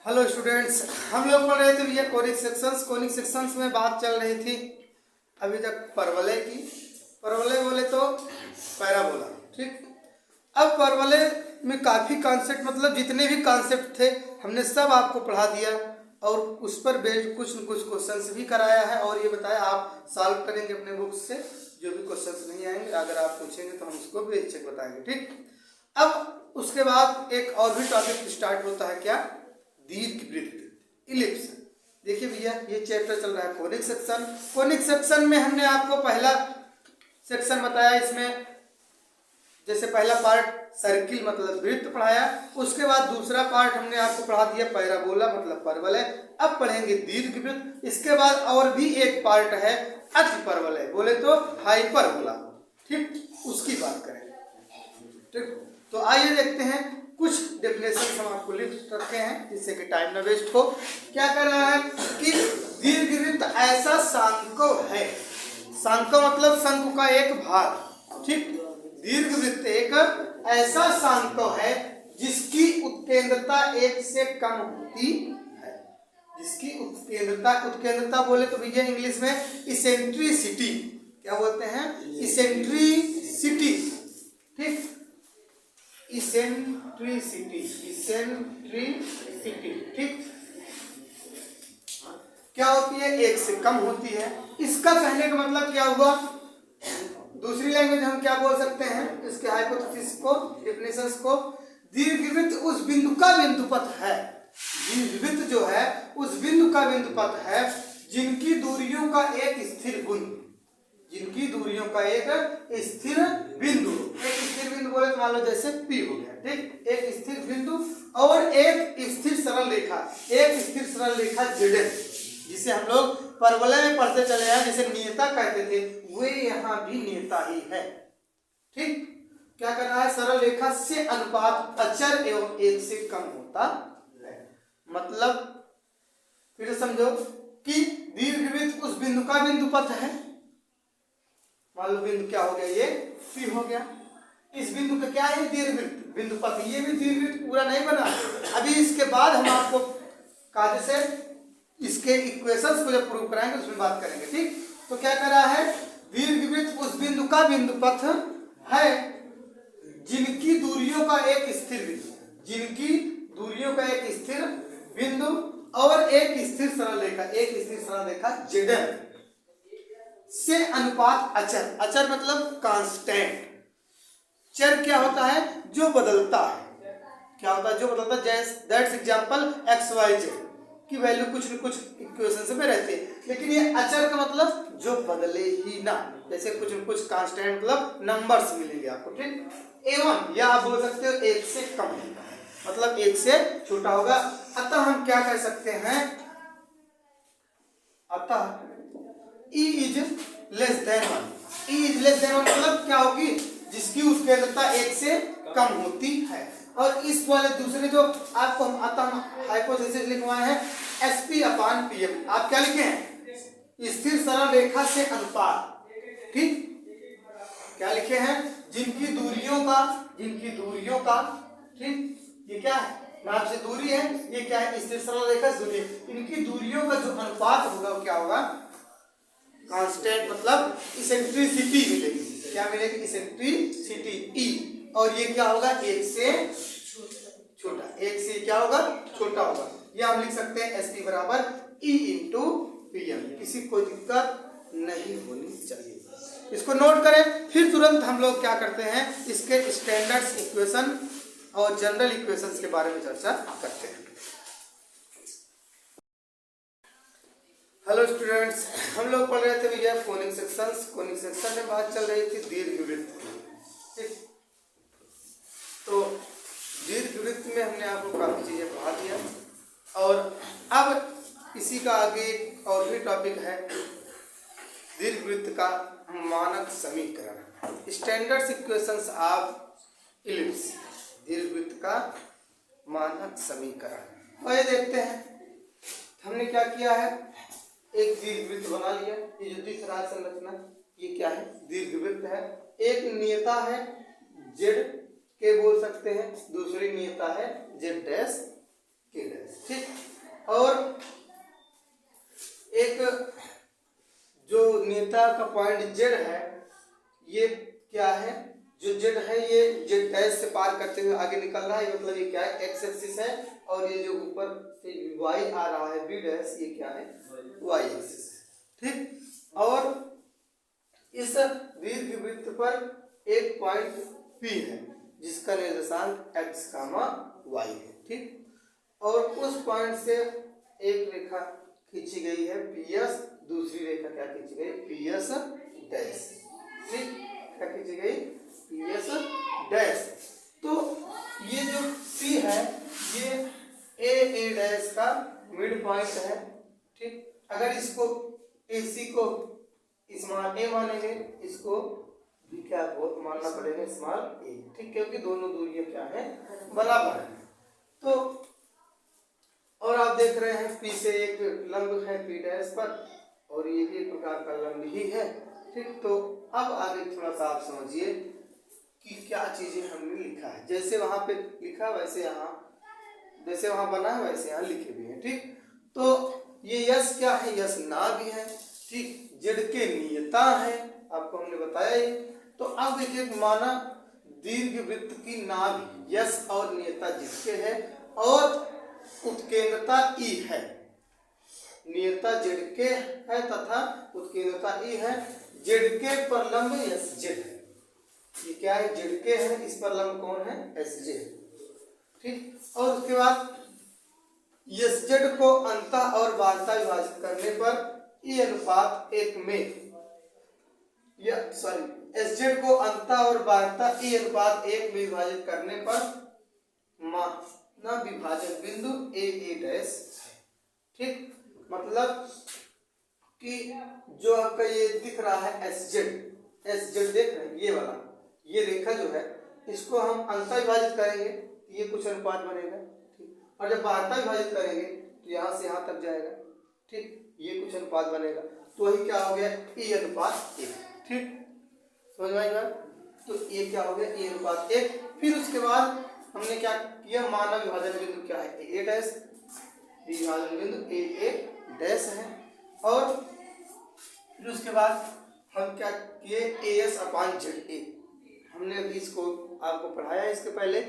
Hello students, हम लोग पढ़ रहे थे भैया कोनिक सेक्शंस में बात चल रही थी अभी तक परवलय की। परवलय बोले तो पैराबोला, ठीक। अब परवलय में काफ़ी कॉन्सेप्ट, मतलब जितने भी कॉन्सेप्ट थे हमने सब आपको पढ़ा दिया और उस पर बेस्ड कुछ न कुछ क्वेश्चंस भी कराया है और ये बताया आप सॉल्व करेंगे अपने बुक से। जो भी क्वेश्चंस नहीं आएंगे अगर आप पूछेंगे तो हम उसको बेशक बताएंगे, ठीक। अब उसके बाद एक और भी टॉपिक स्टार्ट होता है, क्या? दीर्घवृत्त, इलिप्स। देखिए भैया, ये चैप्टर चल रहा है कोनिक सेक्शन। कोनिक सेक्शन में हमने आपको पहला सेक्शन बताया, इसमें जैसे पहला पार्ट सर्किल मतलब वृत्त पढ़ाया, उसके बाद दूसरा पार्ट हमने आपको पढ़ा दिया पैराबोला मतलब परवलय। अब पढ़ेंगे दीर्घवृत्त। इसके बाद और भी एक पार्ट है अतिपरवलय, बोले तो हाइपरबोला, ठीक, उसकी बात करेंगे, ठीक। तो आइए देखते हैं, कुछ डेफिनेशन हम आपको लिख रखे हैं जिससे कि टाइम न वेस्ट हो। क्या कर रहा है कि दीर्घवृत्त ऐसा शंकु है, शंकु मतलब शंकु का एक भाग, ठीक। दीर्घवृत्त एक ऐसा शंकु है जिसकी उत्केंद्रता एक से कम होती है। जिसकी उत्केंद्रता बोले तो भैया इंग्लिश में इसेंट्रिसिटी, क्या बोलते हैं? इसेंट्रिसिटी, ठीक। इसेंट्रिसिटी, ठीक। क्या होती है? एक से कम होती है। इसका कहने का मतलब क्या हुआ? दूसरी लैंग्वेज हम क्या बोल सकते हैं इसके हाइपोथेसिस को, डेफिनेशंस को? दीर्घवृत्त उस बिंदु का बिंदुपथ है, दीर्घवृत्त जो है उस बिंदु का बिंदुपथ है जिनकी दूरियों का एक स्थिर बिंदु, जिनकी दूरियों का एक स्थिर बिंदु, एक स्थिर बिंदु बोले तो मान लो जैसे P हो गया, ठीक। एक स्थिर बिंदु और एक स्थिर सरल रेखा, एक स्थिर सरल रेखा ZN, जिसे हम लोग परवलय में पढ़ते चले हैं, जिसे नियता कहते थे, वे यहाँ भी नियता ही है, ठीक। क्या कर रहा है? सरल रेखा से अनुपात अचर एवं एक से कम होता है। मतलब फिर समझो कि दीर्घवृत्त उस बिंदु का बिंदुपथ है, मान लो बिंदु क्या हो गया, ये P हो गया। इस बिंदु का क्या है? दीर्घवृत्त बिंदुपथ। ये भी दीर्घवृत्त पूरा नहीं बना अभी, इसके बाद हम आपको कायदे से इसके इक्वेशंस को जब प्रूव कराएंगे उसमें बात करेंगे, ठीक। तो क्या कर रहा है? दीर्घवृत्त उस बिंदु का बिंदुपथ है जिनकी दूरियों का एक स्थिर बिंदु, जिनकी दूरियों का एक स्थिर बिंदु और एक स्थिर सरल रेखा, एक स्थिर सरल रेखा ZN से अनुपात अचर, अचर मतलब कांस्टेंट। चर क्या होता है? जो बदलता है। क्या होता है? जो बदलता है। जैसे दैट्स एग्जांपल XYZ की वैल्यू कुछ न कुछ इक्वेशन में रहती है, लेकिन ये अचर का मतलब जो बदले ही ना, जैसे कुछ न कुछ कांस्टेंट मतलब नंबर्स मिलेंगे आपको, ठीक। एवं या आप बोल सकते हो एक से कम, मतलब एक से छोटा होगा। अतः हम क्या कर सकते हैं? अतः E is less than 1, E is less than 1 मतलब क्या होगी? जिसकी उत्केंद्रता एक से कम होती है। और इस वाले दूसरे जो आपको अतः हाइपोथेसिस लिखवाए हैं SP/PM, आप क्या लिखे हैं? स्थिर सरल रेखा से अनुपात, ठीक। क्या लिखे हैं? जिनकी दूरियों का, ठीक। ये क्या है? नाप से दूरी है, ये क्या है? स्थिर सरल रेखा से दूरी। इनकी दूरियों का जो अनुपात होगा वो क्या होगा? कांस्टेंट मतलब इसेंट्रिसिटी मिलेगी। क्या मिलेगी? Eccentricity E। और ये क्या होगा? एक से छोटा, एक से क्या होगा? छोटा होगा। ये हम लिख सकते हैं SP बराबर E/PM। किसी को दिक्कत नहीं होनी चाहिए, इसको नोट करें। फिर तुरंत हम लोग क्या करते हैं, इसके स्टैंडर्ड्स इक्वेशन और जनरल इक्वेशंस के बारे में चर्चा करते हैं। हेलो स्टूडेंट्स, हम लोग पढ़ रहे थे भैया कोनिक सेक्शंस। कोनिक सेक्शन में बात चल रही थी दीर्घवृत्त, ठीक। तो दीर्घवृत्त में हमने आपको काफ़ी चीज़ें पढ़ा दिया और अब इसी का आगे और भी टॉपिक है दीर्घवृत्त का मानक समीकरण, स्टैंडर्ड्स इक्वेशंस ऑफ इलिप्स, दीर्घवृत्त का मानक समीकरण। और ये देखते हैं हमने क्या किया है, एक दीर्घवृत्त बना लिया। ये जो दिख रहा है संरचना, ये क्या है? दीर्घवृत्त है। एक नियता है Z के बोल सकते हैं, दूसरी नियता है Z' K', ठीक। थीटा का पॉइंट जेड है, ये क्या है, जो जेड है ये जेड डैश से पार करते हुए आगे निकल रहा है, मतलब ये क्या है, एक्स एक्सिस है, और ये जो ऊपर से वाई आ रहा है बी डैश, ये क्या है, वाई एक्सिस है। ठीक, और इस दीर्घवृत्त पर एक पॉइंट पी है जिसका निर्देशांक x, y है। ठीक, और उस पॉइंट से एक रेखा खींची गई है PS, दूसरी रेखा क्या खींची गई, PS डैश। ठीक, क्या खींची गई, PS डैश। तो ये जो P है ये A डैश का मिड पॉइंट है। ठीक, अगर इसको AC को स्मॉल a मानेंगे, इसको भी क्या मानना पड़ेगा, स्मॉल a। ठीक, क्योंकि दोनों दूरियां क्या है, बराबर है। तो और आप देख रहे हैं P से एक लंब है P डैश पर, और ये भी एक प्रकार का लंब ही है। ठीक, तो अब आगे थोड़ा सा आप समझिए कि क्या चीजें हमने लिखा है। जैसे वहां पे लिखा वैसे यहाँ, जैसे वहां बना है वैसे यहाँ लिखे भी हैं। ठीक, तो ये यश क्या है, यश नाभि है। ठीक, जेड के नियता है, आपको हमने बताया ही। तो अब देखिए, माना दीर्घवृत्त की नाभि यश और नियता जिसके है, और उत्केंद्रता ई है, नियता जेड के है तथा उत्केंद्रता ई है। जेड के पर लंब एस जेड है, ये क्या है, जेड के है, इस पर लंब कौन है, एस जेड। ठीक, और उसके बाद एस जेड को अंतः और बाह्यता विभाजित करने पर ई अनुपात 1 में, या सॉरी एस जेड को अंतः और बाह्यता ई अनुपात 1 में विभाजित करने पर माना विभाजन बिंदु ए डैश है। ठीक, मतलब कि जो आपका ये दिख रहा है एस जेड देख रहे हैं, ये वाला, ये रेखा जो है, इसको हम अंतः विभाजित करेंगे तो ये कुछ अनुपात बनेगा। ठीक, और जब बाह्यता विभाजित करेंगे तो यहाँ से यहाँ तक जाएगा। ठीक, ये कुछ अनुपात बनेगा, तो वही क्या हो गया, ई अनुपात 1। ठीक, समझ में आएगा, तो ये क्या हो गया, ई अनुपात 1। फिर उसके बाद हमने क्या किया, माना विभाजन बिंदु क्या है, ए डैश, विभाजन बिंदु ए डैश है। और फिर उसके बाद हम क्या किए, एस अपान जेड ए, हमने अभी इसको आपको पढ़ाया है इसके पहले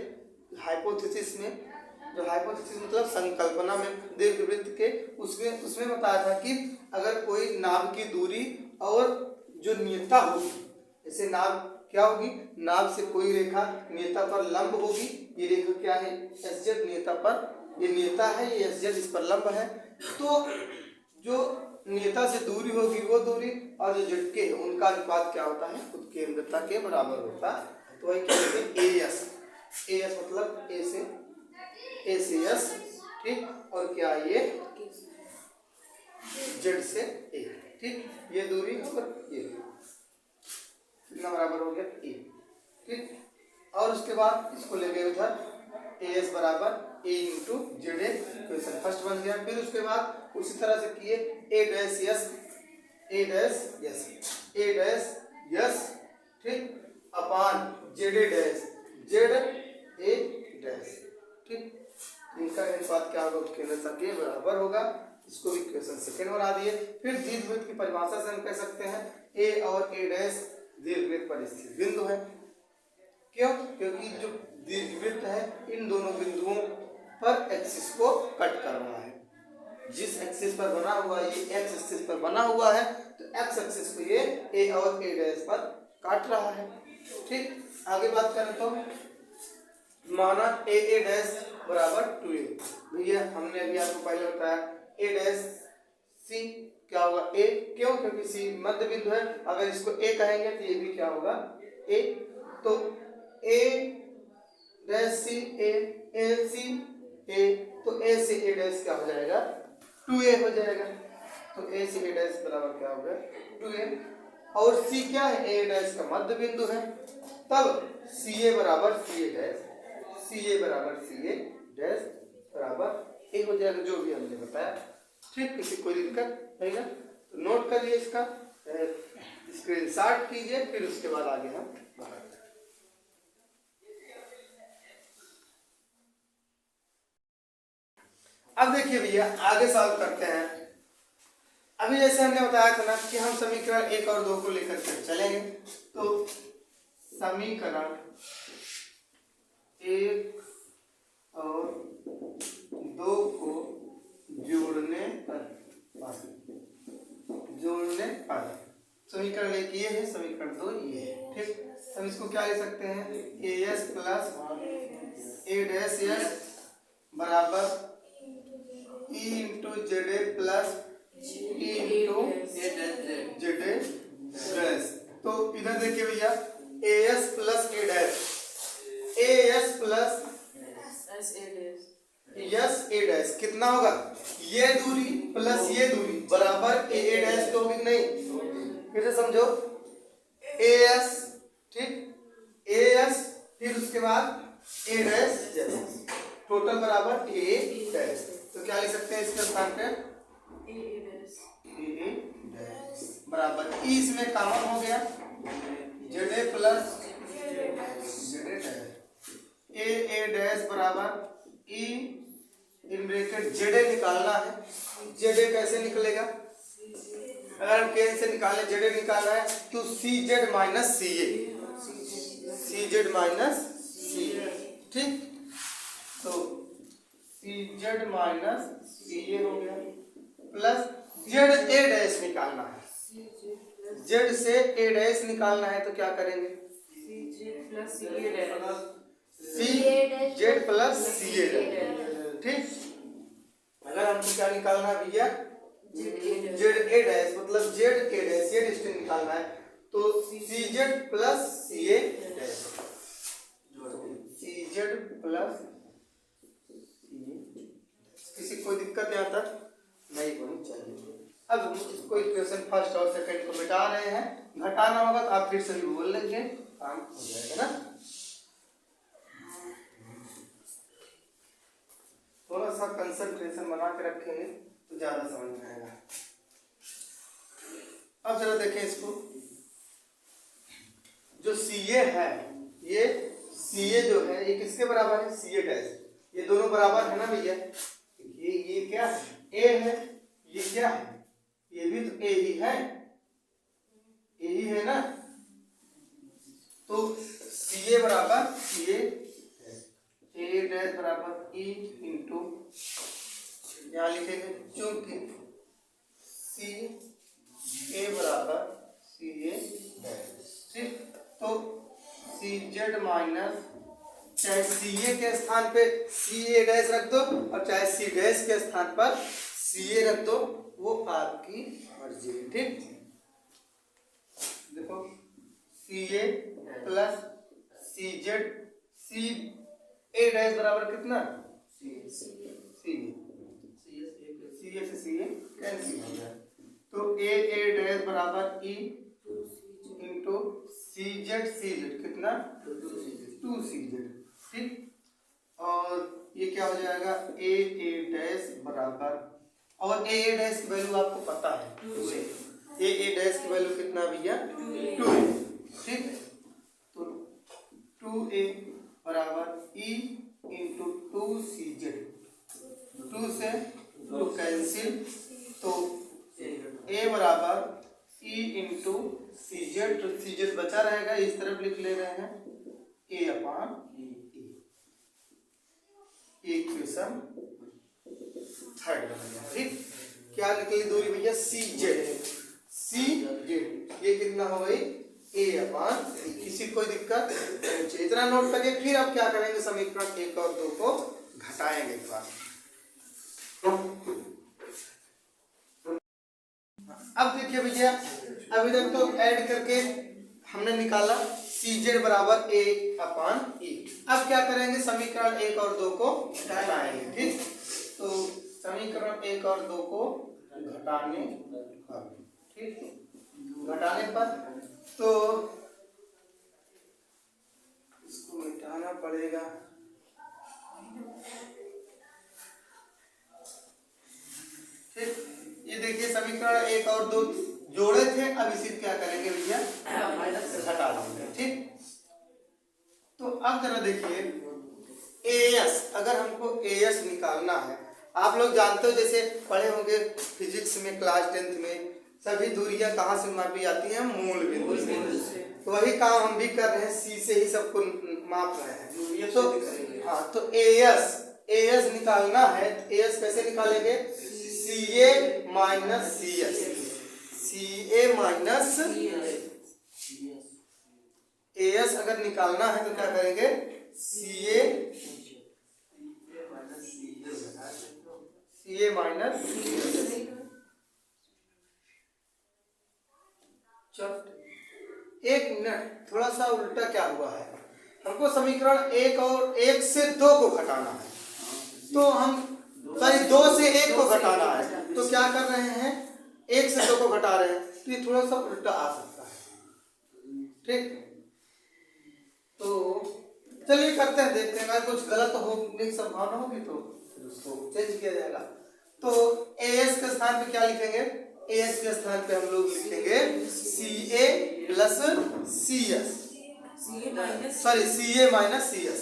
हाइपोथेसिस में। जो हाइपोथेसिस मतलब संकल्पना में दीर्घवृत्त के, उसमें बताया था कि अगर कोई नाभ की दूरी और जो नियता होगी, जैसे नाभ क्या होगी, नाभ से कोई रेखा नियता पर लंब होगी, ये रेखा क्या है, एस जेड, नियता पर ये नियता है, ये एस जेड इस पर लंब है। तो जो नियता से दूरी होगी वो दूरी और जो जेड के है उनका अनुपात क्या होता है, उत्केंद्रता के बराबर होता है। तो वही क्या कहते हैं, एस मतलब ए से एस। ठीक, और क्या ये जेड से ए। ठीक, ये दूरी और ये कितना बराबर हो गया, ए। ठीक, और उसके बाद इसको ले गए उधर, एस बराबर A into Z A, question first बन गया। फिर उसके बाद उसी तरह से किए, A dash S, A dash S, ठीक, upon Z A dash, Z A dash. ठीक, इनका अनुपात क्या होगा, उत्केंद्रता के बराबर होगा। इसको भी क्वेश्चन सेकंड बना दिए। फिर दीर्घवृत्त की परिभाषा से हम कह सकते हैं ए और ए डैश दीर्घवृत्त पर स्थित बिंदु है। क्यों, क्योंकि जो दीर्घवृत्त है इन दोनों बिंदुओं पर एक्सिस को कट कर रहा है। जिस एक्सिस पर बना हुआ है, ये एक्स एक्सिस पर बना हुआ है, तो एक्स एक्सिस को ये ए और ए डैश पर काट रहा है। ठीक, आगे बात करें तो माना ए डैश बराबर 2a। भैया हमने अभी आपको पहले बताया ए डैश सी क्या होगा, ए, क्यों, क्योंकि सी मध्य बिंदु है। अगर इसको ए कहेंगे तो ये भी क्या होगा, ए। तो ए डैश सी ए सी ए, तो ए से ए डैश क्या हो जाएगा, 2a हो जाएगा। तो ए से ए डैश बराबर क्या होगा, 2a। और सी क्या है, ए डैश का मध्य बिंदु है, तब सी ए बराबर सी ए डैश, सी ए बराबर सी ए डैश बराबर ए हो जाएगा, जो भी हमने बताया। ठीक, किसी कोई दिक्कत है ना, तो नोट करिए, इसका स्क्रीनशॉट कीजिए, फिर उसके बाद आगे हम बढ़ाते हैं। अब देखिए भैया, आगे सॉल्व करते हैं। अभी जैसे हमने बताया था ना कि हम समीकरण 1 और 2 को लेकर के चलेंगे, तो समीकरण 1 और 2 को जोड़ने पर समीकरण 1 ये है, समीकरण 2 ये है। ठीक, हम इसको क्या ले सकते हैं, A S plus A dash S बराबर E into Z A plus E into Z A dash. तो इधर देखिए भैया, A S plus A dash, A S plus S A dash कितना होगा, ये दूरी प्लस ये दूरी बराबर ए ए डैश तो होगी नहीं। फिर से समझो, ए एस, ठीक, ए एस फिर उसके बाद ए डैश टोटल बराबर ए डैश। तो क्या लिख सकते हैं इसके स्थान पे, ए डैश बराबर ई इसमें कॉमन हो गया, Z A plus Z A dash, A dash बराबर ई इन ब्रैकेट जेड ए निकालना है। जेड ए कैसे निकलेगा, अगर हम केन से निकालें, जेड ए निकालना है तो सी जेड माइनस सी ए, सी जेड माइनस सी ए, ठीक, तो सी जेड माइनस सी ए हो गया प्लस जेड ए डैश निकालना है, जेड से ए डैश निकालना है तो क्या करेंगे, सी जेड प्लस सी ए डैश, ठीक। अगर हमको क्या निकालना है भैया, जेड ए डैश मतलब जेड ए डैश, ये डिस्टेंस निकालना है तो सी जेड प्लस सी ए डैश, सी जेड प्लस किसी कोई दिक्कत यहाँ तक नहीं होनी चाहिए। अब हम इसको इक्वेशन फर्स्ट और सेकंड को मिटा रहे हैं, घटाना होगा तो आप फिर से भी बोल लेंगे, काम हो जाएगा ना। थोड़ा सा कंसंट्रेशन बना के रखेंगे तो ज्यादा समझ में आएगा। अब जरा देखें इसको, जो सी ए है, ये सी ए जो है ये किसके बराबर है, सी ए डैश, ये दोनों बराबर है ना भैया, ये क्या है, ए है, ये क्या है, ये भी तो ए ही है, ए ही है ना, तो सी ए बराबर सी ए डैश बराबर ई इंटू, यहाँ लिखेंगे चूंकि सी ए बराबर सी ए डैश, ठीक, तो सी जेड माइनस, चाहे सी ए के स्थान पे सी ए डैश रख दो और चाहे सी डैश के स्थान पर सी ए रख दो, वो आपकी मर्जी है, ठीक। देखो सी ए प्लस सी जेड, सी ए डैश बराबर कितना, सी ए से सी ए कैंसिल हो गया, तो ए डैश बराबर ई इंटू सी जेड कितना, 2cz, ठीक, और ये क्या हो जाएगा, ए डैश बराबर, और ए डैश की वैल्यू आपको पता है, ए डैश की वैल्यू कितना भैया, 2 है, ठीक, तो 2a बराबर ई इंटू 2cz, 2 से 2 कैंसिल, तो a बराबर ई इंटू सी जेड, तो सी जेड बचा रहेगा, इस तरफ लिख ले रहे हैं a upon A, equation third बन गया, ठीक। क्या निकली दूरी भैया, सी जेड, सी जेड ये कितना हो गई, ए अपान, किसी कोई दिक्कत नहीं, इतना नोट करके फिर अब क्या करेंगे, समीकरण 1 और 2 को घटाएंगे एक बार। अब देखिए भैया, अभी तक तो ऐड करके हमने निकाला सी जेड बराबर ए अपान ई, अब क्या करेंगे, समीकरण 1 और 2 को घटाएंगे, ठीक। तो समीकरण 1 और 2 को घटाने पर, ठीक, घटाने पर तो इसको मिटाना पड़ेगा, ठीक। ये देखिए समीकरण 1 और 2 जोड़े थे, अब इसे क्या करेंगे भैया, घटा देंगे, ठीक। तो अब जरा देखिए एएस, अगर हमको एएस निकालना है आप लोग जानते हो, जैसे पढ़े होंगे फिजिक्स में क्लास 10th में, सभी दूरियां कहाँ से मापी जाती हैं? मूल बिंदु से। तो वही काम हम भी कर रहे हैं, सी से ही सबको माप रहे हैं। तो हाँ, तो एएस निकालना है। एएस कैसे निकालेंगे? CA minus CS, CA minus as अगर निकालना है तो क्या करेंगे? सीए माइनस एक मिनट, थोड़ा सा उल्टा क्या हुआ है? हमको समीकरण 1 और 1 से 2 को घटाना है, तो हम सॉरी 2 से 1 को घटाना है, तो क्या कर रहे हैं? 1 से 2 को घटा रहे हैं, तो ये थोड़ा सा उल्टा आ सकता है। ठीक, तो चलिए करते हैं, देखते हैं। अगर कुछ गलत होने की संभावना होगी तो उसको चेंज किया जाएगा। तो एएस के स्थान पे क्या लिखेंगे? एएस के स्थान पे हम लोग लिखेंगे CA plus CS, sorry CA minus CS,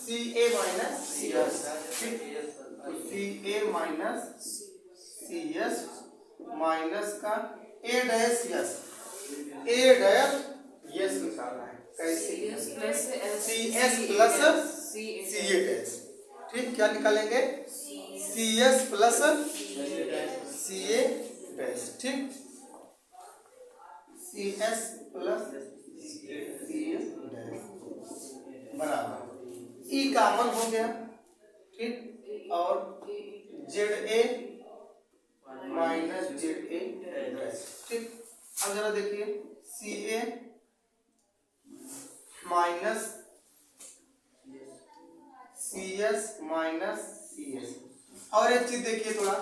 CA minus CS, CA minus CS minus का ए dash S, A dash yes निकालना है। कैसे? CS plus CA dash. ठीक, क्या निकालेंगे? CS plus CA dash. ठीक, सीएस प्लस सीए डैश बराबर ई common हो गया। ठीक, और Z A minus Z A dash. ठीक, अब जरा देखिए, CA minus CS minus CS. और एक चीज देखिए थोड़ा,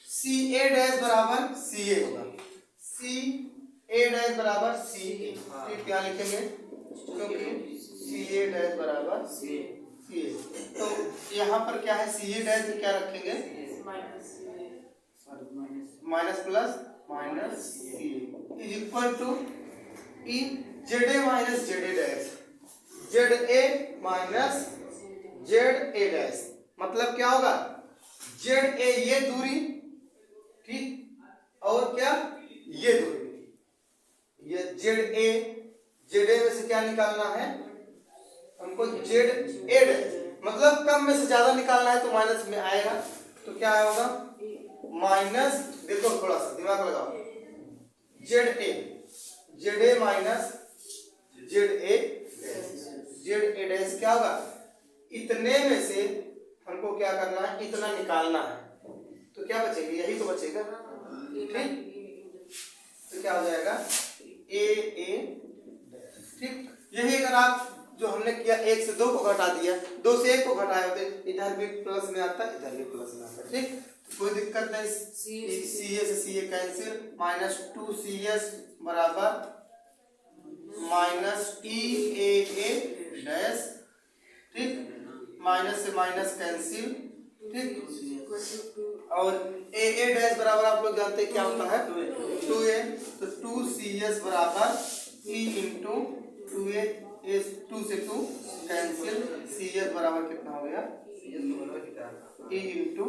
सी ए डैश बराबर सी ए होगा, सी ए डैश बराबर सी ए। ठीक, क्या लिखेंगे? क्योंकि सी ए डैश बराबर सी ए, तो यहाँ पर क्या है? सी ए डैश में क्या रखेंगे? Minus plus minus C is equal to E Z A minus Z A dash, Z A minus Z A dash. मतलब क्या होगा? जेड ए ये दूरी, ठीक, और क्या ये दूरी, ये जेड ए में से क्या निकालना है हमको? जेड ए डैश, मतलब कम में से ज्यादा निकालना है तो माइनस में आएगा, तो क्या होगा? माइनस, देखो थोड़ा सा दिमाग लगाओ, Z A minus Z A dash क्या होगा? इतने में से हमको क्या करना है? इतना निकालना है, तो क्या बचेगा? यही तो बचेगा। ठीक, तो क्या हो जाएगा? ए ठीक, यही अगर आप जो हमने किया 1 से 2 को घटा दिया, 2 से 1 को घटाए होते, इधर भी प्लस में आता, इधर भी प्लस में आता। ठीक, कोई दिक्कत नहीं। सी ए से सी ए कैंसिल, माइनस 2CS बराबर माइनस ई ए डैश। ठीक, माइनस से माइनस कैंसिल। ठीक, और ए डैश बराबर आप लोग जानते हैं क्या होता है? 2a, तो 2CS बराबर ई इंटू 2a, 2 से 2 कैंसिल, CS बराबर कितना हो गया? E into.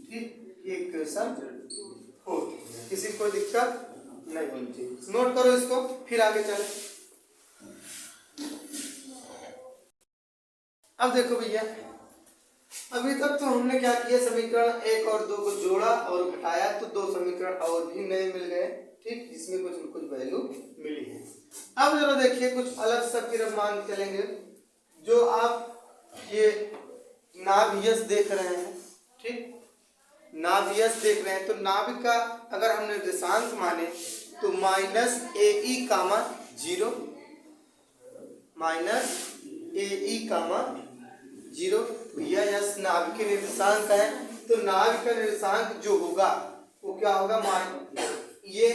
ठीक, एक क्वेश्चन हो, किसी को दिक्कत नहीं होनी चाहिए। नोट करो इसको, फिर आगे चले। अब देखो भैया, अभी तक तो हमने क्या किया? समीकरण 1 और 2 को जोड़ा और घटाया, तो 2 समीकरण और भी नए मिल गए। ठीक, जिसमें कुछ न कुछ वैल्यू मिली है। अब जरा देखिए, कुछ अलग सा फिर मान चलेंगे। जो आप ये नाभियस देख रहे हैं, ठीक, नाभियस देख रहे हैं, तो नाभि का अगर हम निर्देशांक माने तो माइनस ए ई कामा 0, माइनस ए ई कामा 0। भैया यस नाभि के निर्देशांक है, तो नाभि का निर्देशांक जो होगा वो क्या होगा? ये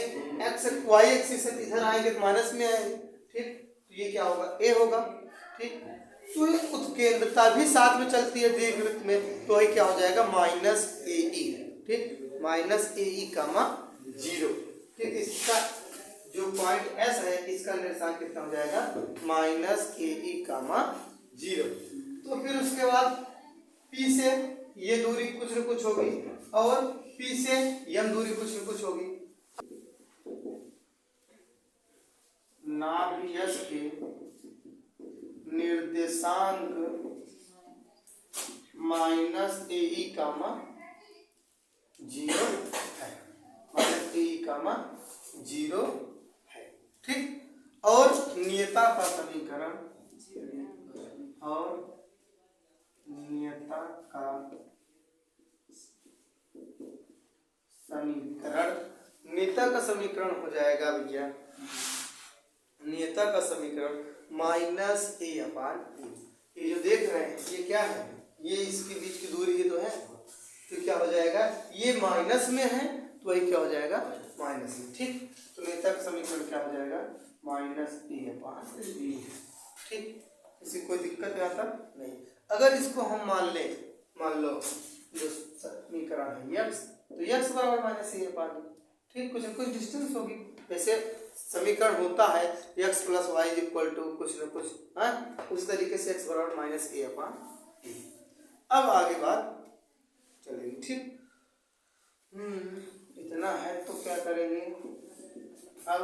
एक्स वाई एक्सिस से इधर आएंगे तो माइनस में आएंगे। ठीक, तो ये क्या होगा? ए होगा। ठीक, तो ये उत्केंद्रता भी साथ में चलती है दीर्घवृत्त में, तो ये क्या हो जाएगा? माइनस ए ई। ठीक, माइनस ए ई कामा 0। ठीक, इसका जो पॉइंट एस है, इसका निर्देशांक कितना हो जाएगा? माइनस ए ई कामा 0। तो फिर उसके बाद पी से ये दूरी कुछ न कुछ होगी और P से M दूरी कुछ न कुछ होगी। नाभ यश के निर्देशांक माइनस AE कामा 0 है, माइनस AE कामा 0 है। ठीक, और नियता का समीकरण नियता का समीकरण हो जाएगा भैया, नियता का समीकरण माइनस A अपान E। ये जो देख रहे हैं ये क्या है, ये इसके बीच की दूरी ये तो है, तो क्या हो जाएगा, ये माइनस में है तो वही क्या हो जाएगा, माइनस में। ठीक, तो नियता का समीकरण क्या हो जाएगा, माइनस A अपान E। ठीक, इसी कोई दिक्कत यहाँ तक नहीं। अगर इसको हम मान लो जो समीकरण है x, तो x बराबर माइनस A अपान E। ठीक, कुछ न कुछ डिस्टेंस होगी, वैसे समीकरण होता है x plus Y equal to कुछ न कुछ, हाँ, उस तरीके से x बराबर माइनस A अपान E। अब आगे बात चलेगी। ठीक, इतना है तो क्या करेंगे, अब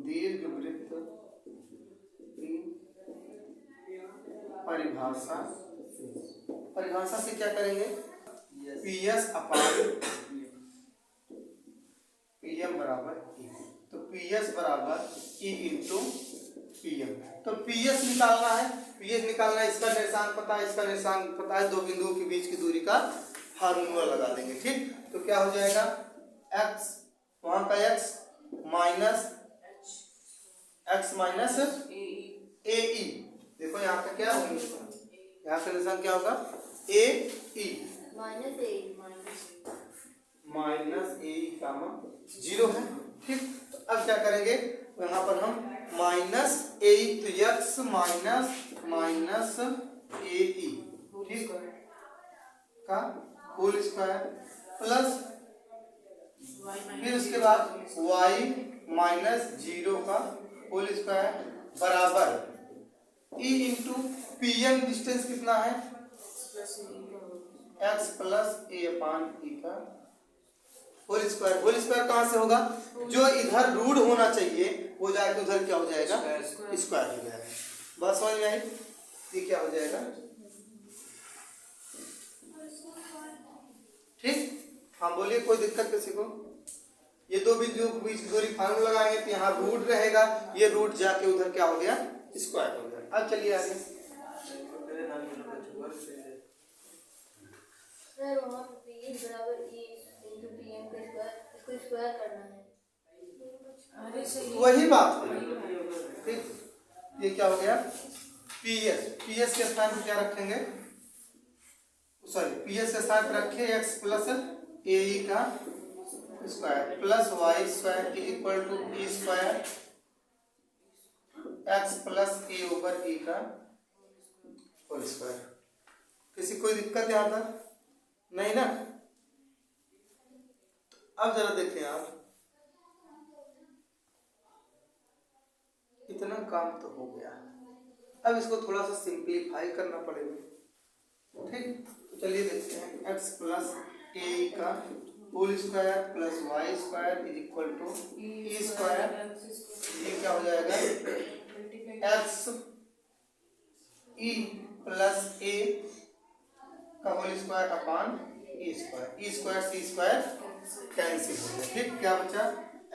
दीर्घवृत्त की परिभाषा से क्या करेंगे, PS अपान PM बराबर E। तो PS बराबर E इंटू PM। तो PS निकालना है, PS निकालना है, इसका निर्देशांक पता है, इसका निर्देशांक पता है, दो बिंदुओं के बीच की दूरी का फार्मूला लगा देंगे। ठीक, तो क्या हो जाएगा, x वहां का x माइनस AE। देखो यहाँ पे क्या होगा, यहाँ का निर्देशांक क्या होगा, AE माइनस AE कामा 0 है। ठीक, तो अब क्या करेंगे, यहाँ पर हम माइनस AE, तो x माइनस AE ठीक का होल स्क्वायर प्लस फिर उसके बाद y माइनस 0 का होल स्क्वायर बराबर E इंटू PM, डिस्टेंस कितना है, x plus A upon E का होल स्क्वायर। होल स्क्वायर कहाँ से होगा, जो इधर रूट होना चाहिए वो जाके उधर क्या हो जाएगा, स्क्वायर हो जाएगा। बस समझ में आई, ये क्या हो जाएगा। ठीक, हाँ बोलिए, कोई दिक्कत किसी को। ये दो बिंदुओं के बीच दूरी फार्मूला लगाएंगे तो यहाँ रूट रहेगा, ये रूट जाके उधर क्या हो गया, स्क्वायर हो गया। अब चलिए आगे, वही बात है। ठीक, ये क्या हो गया, PS के स्थान पर क्या रखेंगे, सॉरी PS के स्थान पर रखे x प्लस AE का square plus Y square equal to E square x plus A over E का होल स्क्वायर। किसी कोई दिक्कत यहाँ पर नहीं ना। अब जरा देखें आप, इतना काम तो हो गया, अब इसको थोड़ा सा सिंप्लीफाई करना पड़ेगा। ठीक, तो चलिए देखते हैं, x प्लस AE का whole square plus Y square is equal to E square, ये क्या हो जाएगा, x E प्लस A का whole square upon E square, E square C square cancel हो गया। ठीक, क्या बचा,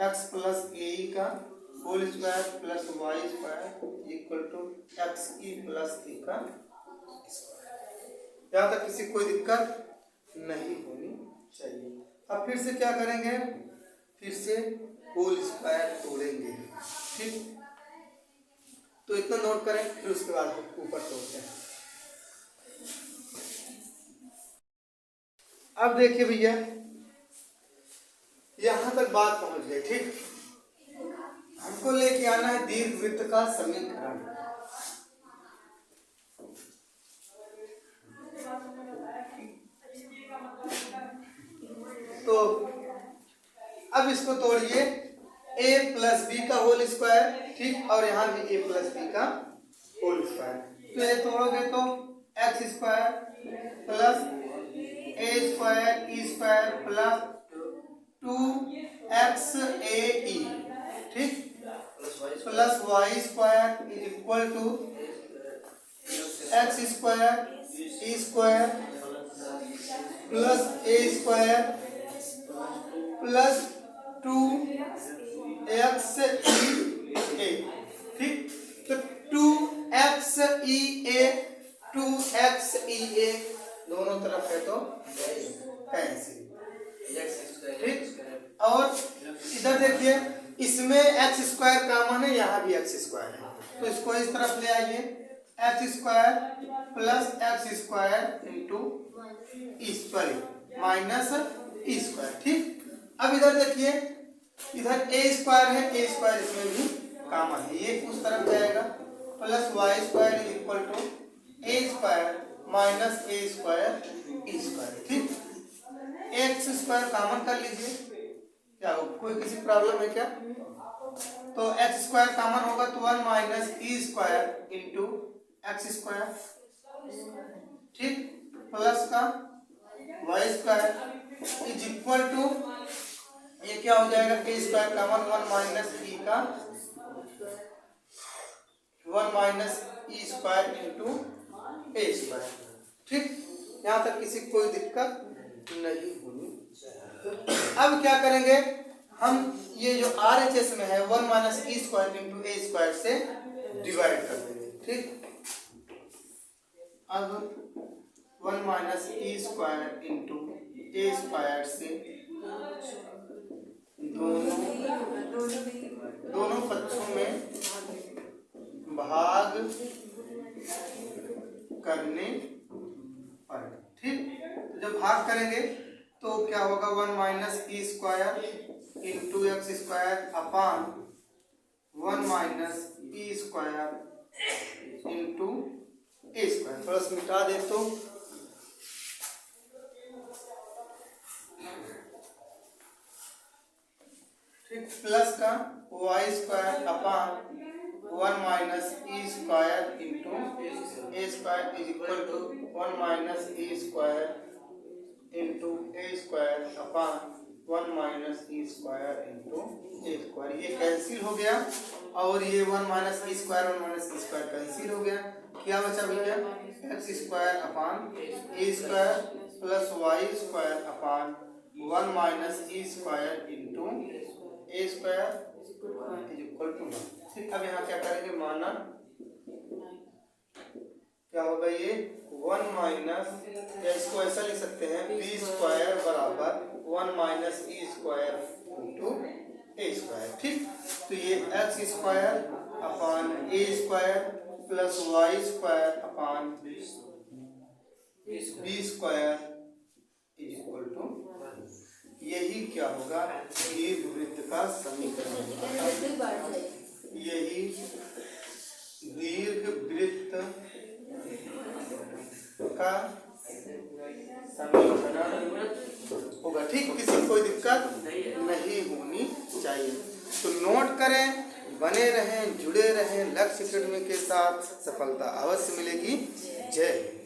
x प्लस AE का whole square plus Y square equal to XE plus A का स्क्वायर। यहाँ तक किसी कोई दिक्कत नहीं होनी चाहिए। अब फिर से क्या करेंगे, फिर से होल स्क्वायर तोड़ेंगे। ठीक, तो इतना नोट करें, फिर उसके बाद ऊपर तोड़ते हैं। अब देखिए भैया, यहां तक बात पहुंच गई। ठीक, हमको लेके आना है दीर्घवृत्त का समीकरण। तो अब इसको तोड़िए, a प्लस बी का होल स्क्वायर, ठीक, और यहाँ भी a प्लस बी का होल स्क्वायर। तो ये तोड़ोगे तो X square plus A square E square plus 2XAE, ठीक, plus Y square is equal to X square E square plus A square plus 2XEA, ठीक। तो 2XEA दोनों तरफ है तो कैंसिल, ठीक। और इधर देखिए, इसमें एक्स स्क्वायर कॉमन है, यहाँ भी एक्स स्क्वायर है, तो इसको इस तरफ ले आइए, X square plus X square into minus E square, ठीक। अब इधर देखिए, इधर ए स्क्वायर है, ए स्क्वायर इसमें भी कॉमन है, ये उस तरफ जाएगा, plus Y square is equal to A square minus A square E square, ठीक। एक्स स्क्वायर कॉमन कर लीजिए, क्या हो, कोई किसी प्रॉब्लम है क्या? तो एक्स स्क्वायर कॉमन होगा तो 1 minus E square into X square, ठीक, प्लस का Y square is equal to, ये क्या हो जाएगा, A square common 1 minus E का 1 minus E square into A square, ठीक। यहाँ तक किसी कोई दिक्कत नहीं होनी। अब क्या करेंगे हम, ये जो RHS में है 1 minus E square into A square से डिवाइड कर देंगे, ठीक। अब 1 minus E square into A square से दोनों पक्षों में भाग करने पर, ठीक। तो जब भाग करेंगे तो क्या होगा, 1 minus E square into X square upon 1 minus E square into A square, थोड़ा सा मिटा दे तो, ठीक, प्लस का Y square upon 1 minus E square into A square is equal to 1 minus E square into A square upon 1 minus E square into A square, ये cancel हो गया, और ये 1 minus E square 1 minus E square cancel हो गया, क्या बचा भैया, X square upon A square plus Y square upon 1 minus E square into A square is equal to 1, ठीक। अब यहाँ क्या करेंगे, माना क्या होगा, ये 1 माइनस, या इसको ऐसा लिख सकते हैं, बी स्क्वायर बराबर 1 minus E square into A square, ठीक। तो ये X square upon A square plus Y square upon B square is equal to, यही क्या होगा, दीर्घवृत्त का समीकरण, यही दीर्घवृत्त का समीकरण होगा, ठीक। किसी कोई दिक्कत नहीं होनी चाहिए। तो नोट करें, बने रहें, जुड़े रहें, लक्ष्य एकेडमी के साथ सफलता अवश्य मिलेगी। जय।